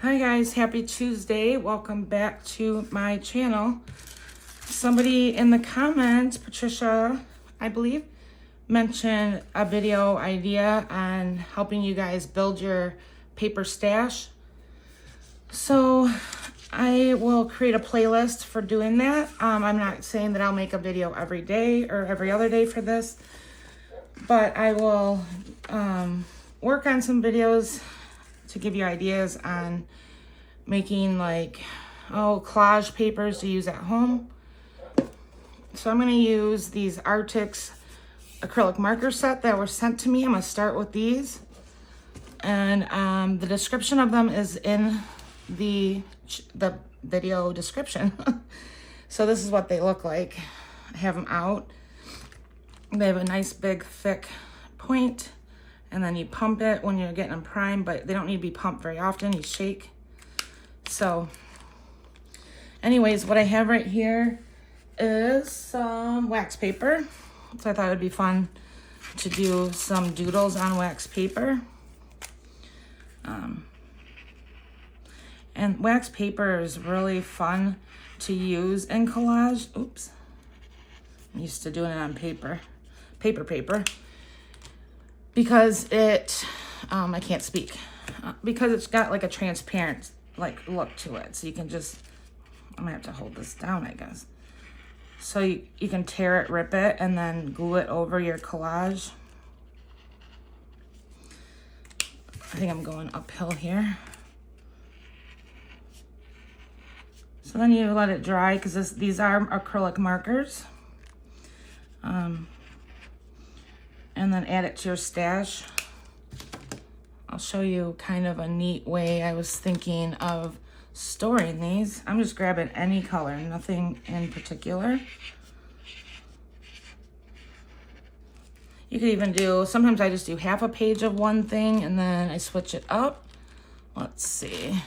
Hi guys, happy Tuesday. Welcome back to my channel. Somebody in the comments, Patricia, I believe, mentioned a video idea on helping you guys build your paper stash. So I will create a playlist for doing that. I'm not saying that I'll make a video every day or every other day for this, but I will work on some videos to give you ideas on making collage papers to use at home. So I'm going to use these Arrtx acrylic marker set that were sent to me. I'm going to start with these, and the description of them is in the video description. So this is what they look like. I have them out. They have a nice big thick point, and then you pump it when you're getting them primed, but they don't need to be pumped very often. You shake. So anyways, what I have right here is some wax paper. So I thought it would be fun to do some doodles on wax paper. And wax paper is really fun to use in collage. Oops. I'm used to doing it on paper. Because it, I can't speak. Because it's got like a transparent look to it. So you can just, I'm gonna have to hold this down, I guess. So you can tear it, rip it, and then glue it over your collage. I think I'm going uphill here. So then you let it dry, because these are acrylic markers. And then add it to your stash. I'll show you kind of a neat way I was thinking of storing these. I'm just grabbing any color, nothing in particular. You could even do, sometimes I just do half a page of one thing and then I switch it up. Let's see.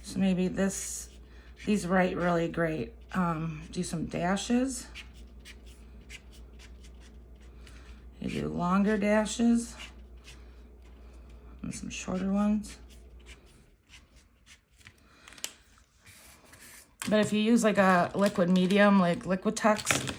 So maybe these write really great. Do some dashes. You do longer dashes and some shorter ones. But if you use like a liquid medium, like Liquitex,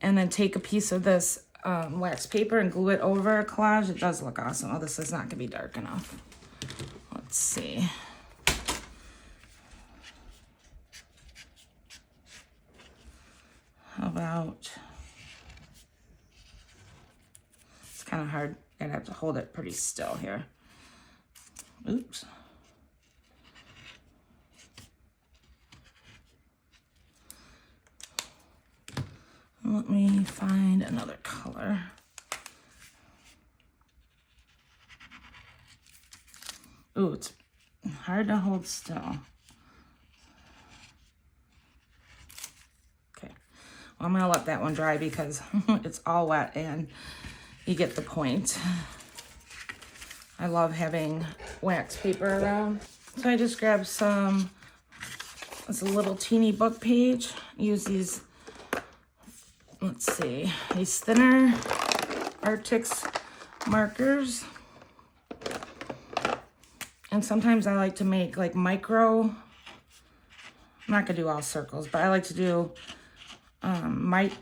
and then take a piece of this wax paper and glue it over a collage, it does look awesome. Oh, this is not gonna be dark enough. Let's see. How about, it's kind of hard. I'd have to hold it pretty still here. Oops. Let me find another color. Ooh, it's hard to hold still. Okay, well, I'm gonna let that one dry because it's all wet and you get the point. I love having wax paper around. So I just grabbed some, it's a little teeny book page. Use these, let's see, these thinner Arrtx markers. And sometimes I like to make like micro, I'm not gonna do all circles, but I like to do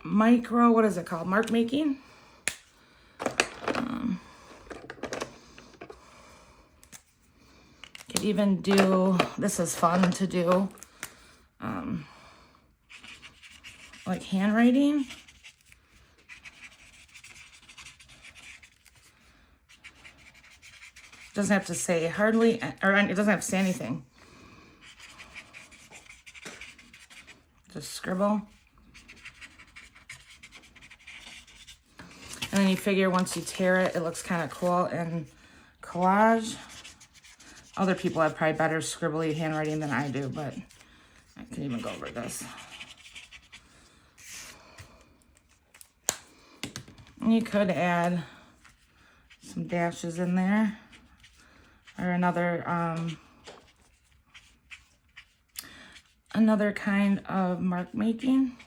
micro, what is it called? Mark making. Could even do, this is fun to do, like handwriting. It doesn't have to say hardly, or it doesn't have to say anything. Just scribble. And then you figure once you tear it, it looks kind of cool in collage. Other people have probably better scribbly handwriting than I do, but I can even go over this. And you could add some dashes in there, or another kind of mark making.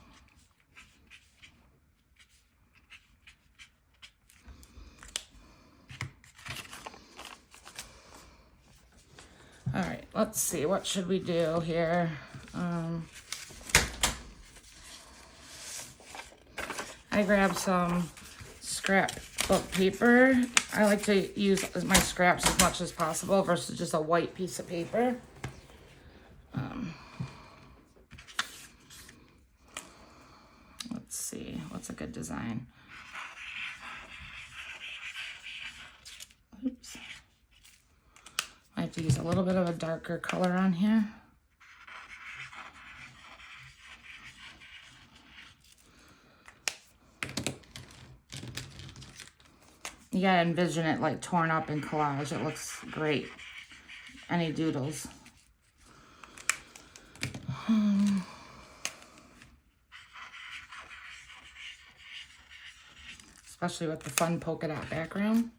All right, let's see, what should we do here? I grabbed some scrapbook paper. I like to use my scraps as much as possible versus just a white piece of paper. Let's see, what's a good design? Oops. I have to use a little bit of a darker color on here. You gotta envision it like torn up in collage. It looks great. Any doodles. Especially with the fun polka dot background.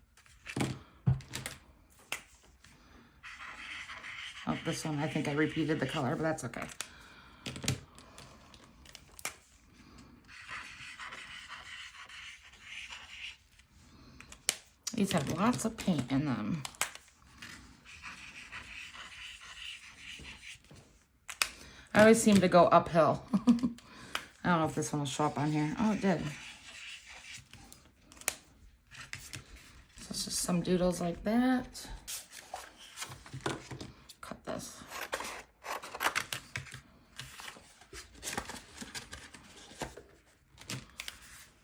Oh, this one, I think I repeated the color, but that's okay. These have lots of paint in them. I always seem to go uphill. I don't know if this one will show up on here. Oh, it did. So it's just some doodles like that. Cut this.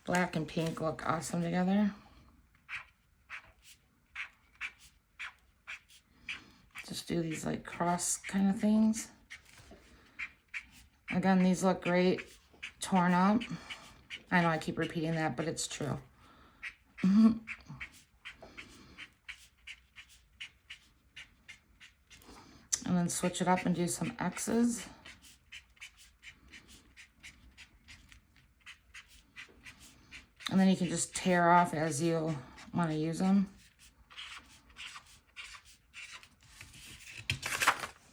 Black and pink look awesome together. Just do these like cross kind of things. Again, these look great torn up. I know I keep repeating that, but it's true. And then switch it up and do some X's. And then you can just tear off as you want to use them.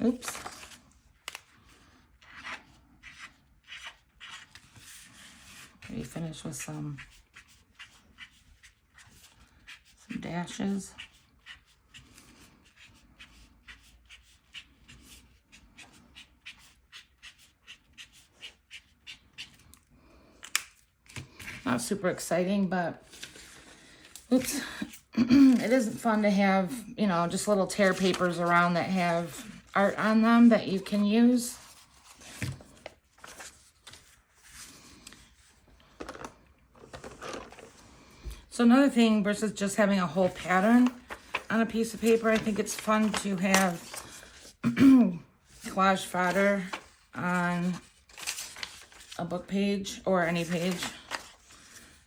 Oops. We finish with some dashes. Not super exciting, but oops. It isn't fun to have, you know, just little tear papers around that have art on them that you can use. So another thing versus just having a whole pattern on a piece of paper, I think it's fun to have collage fodder on a book page or any page.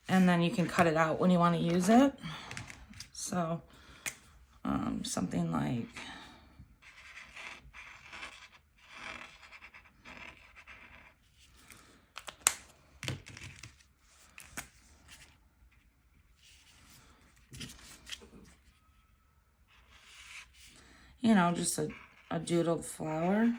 And then you can cut it out when you want to use it. So something like you know, just a doodled flower.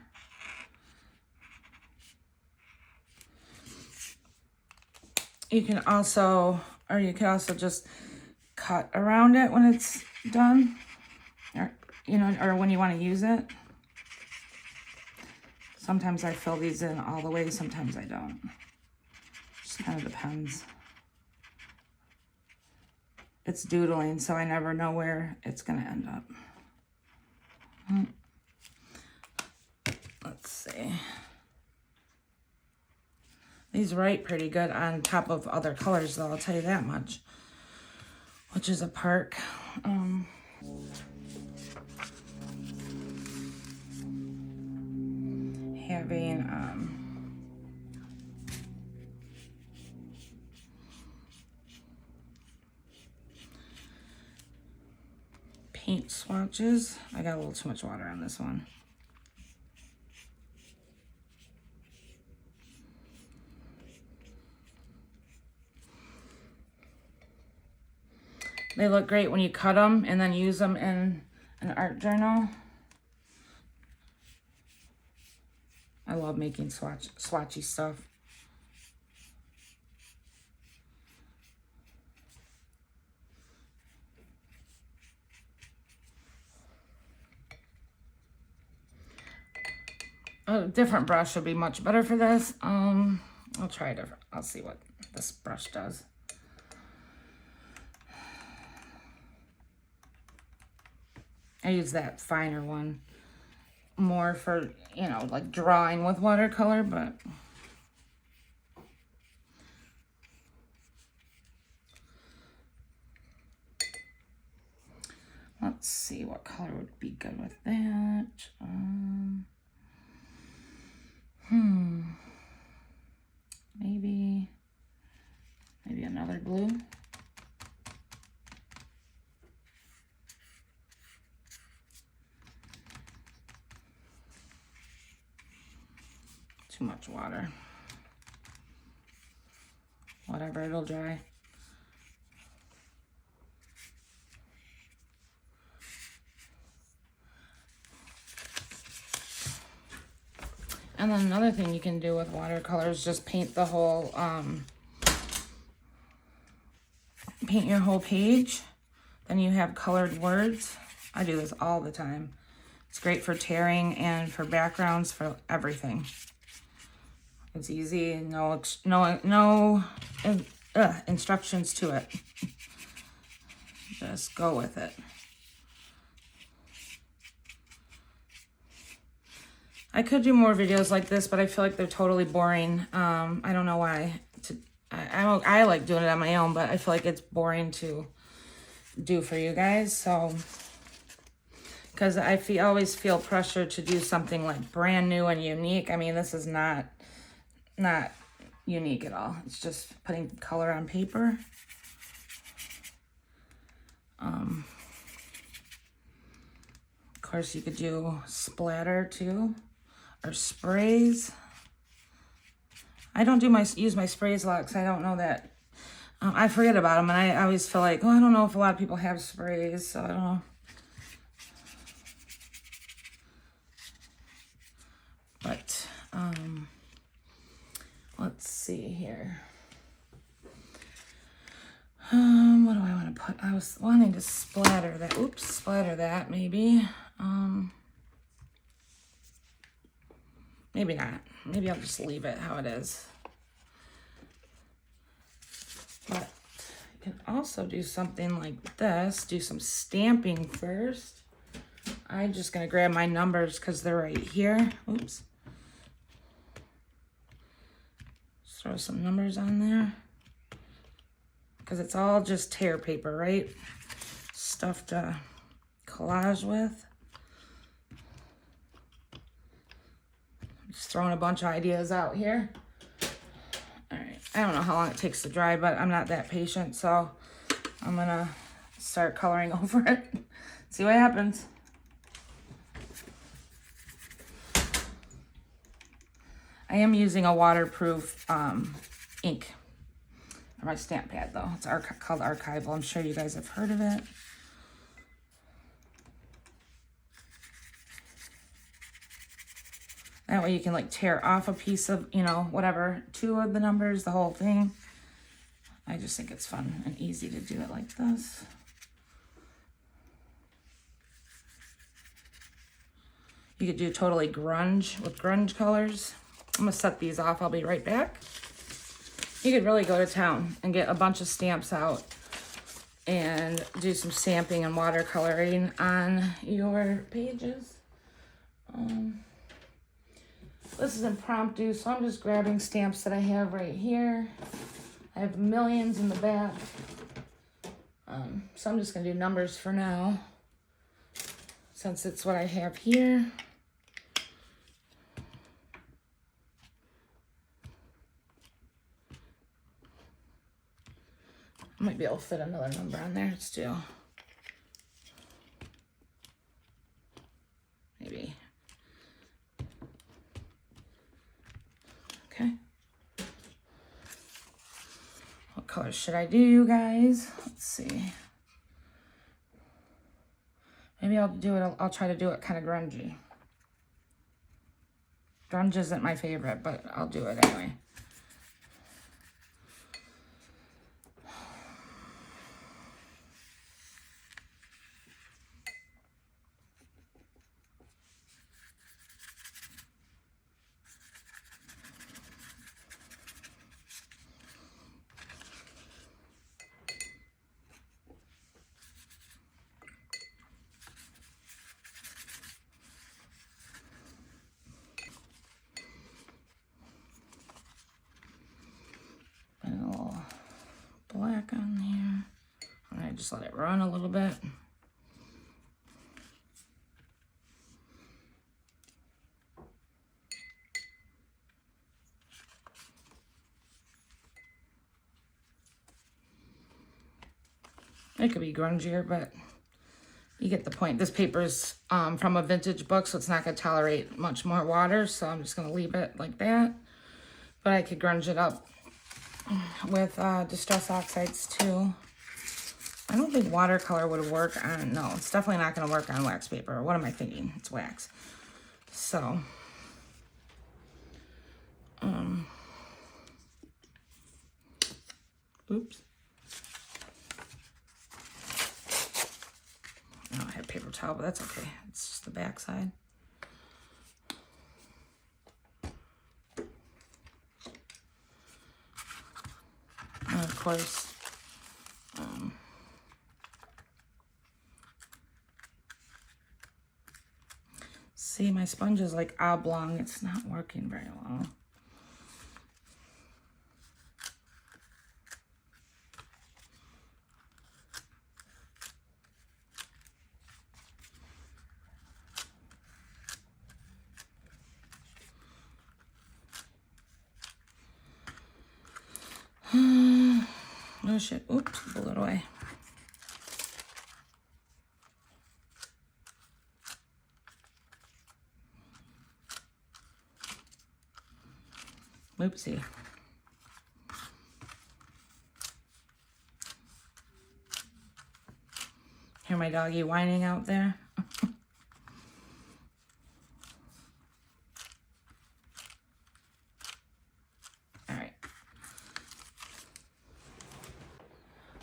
You can also, or you can also just cut around it when it's done, or, you know, or when you want to use it. Sometimes I fill these in all the way, sometimes I don't. Just kind of depends. It's doodling, so I never know where it's going to end up. Let's see. These write pretty good on top of other colors, though, I'll tell you that much. Which is a perk. Having paint swatches. I got a little too much water on this one. They look great when you cut them and then use them in an art journal. I love making swatchy stuff. A different brush would be much better for this. I'll try a different. I'll see what this brush does. I use that finer one more for, you know, like drawing with watercolor, but let's see what color would be good with that. Maybe another blue. Too much water. Whatever, it'll dry. And then another thing you can do with watercolor is just paint the whole, paint your whole page. Then you have colored words. I do this all the time. It's great for tearing and for backgrounds, for everything. It's easy, no instructions to it. Just go with it. I could do more videos like this, but I feel like they're totally boring. I don't know why. I like doing it on my own, but I feel like it's boring to do for you guys. So, because I always feel pressure to do something like brand new and unique. I mean, this is not unique at all. It's just putting color on paper. Of course, you could do splatter too, or sprays. I don't use my sprays a lot because I don't know that. I forget about them, and I always feel like, oh, I don't know if a lot of people have sprays, so I don't know. But let's see here. What do I want to put? I was wanting to splatter that. Oops, splatter that maybe. Maybe not. Maybe I'll just leave it how it is. But I can also do something like this. Do some stamping first. I'm just going to grab my numbers because they're right here. Oops. Just throw some numbers on there. Because it's all just tear paper, right? Stuff to collage with. Just throwing a bunch of ideas out here. All right, I don't know how long it takes to dry, but I'm not that patient, so I'm gonna start coloring over it. See what happens. I am using a waterproof ink for my stamp pad, though. It's called Archival. I'm sure you guys have heard of it. That way you can like tear off a piece of, you know, whatever, 2 of the numbers, the whole thing. I just think it's fun and easy to do it like this. You could do totally grunge with grunge colors. I'm gonna set these off. I'll be right back. You could really go to town and get a bunch of stamps out and do some stamping and watercoloring on your pages. This is impromptu, so I'm just grabbing stamps that I have right here. I have millions in the back. So I'm just gonna do numbers for now, since it's what I have here. I might be able to fit another number on there. Let's do maybe. Okay. What colors should I do, you guys? Let's see. Maybe I'll do it. I'll try to do it kind of grungy. Grunge isn't my favorite, but I'll do it anyway. just let it run a little bit. It could be grungier, but you get the point. This paper's from a vintage book, so it's not going to tolerate much more water, so I'm just going to leave it like that. But I could grunge it up with Distress Oxides too. I don't think watercolor would work on, no, it's definitely not going to work on wax paper. What am I thinking? It's wax. So, oops. Oh, I have paper towel, but that's okay. It's just the back side. And of course, see, my sponge is like oblong. It's not working very well. Oh shit, oops, blew it away. Oopsie. Hear my doggy whining out there?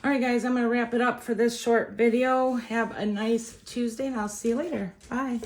Alright guys, I'm going to wrap it up for this short video. Have a nice Tuesday and I'll see you later. Bye.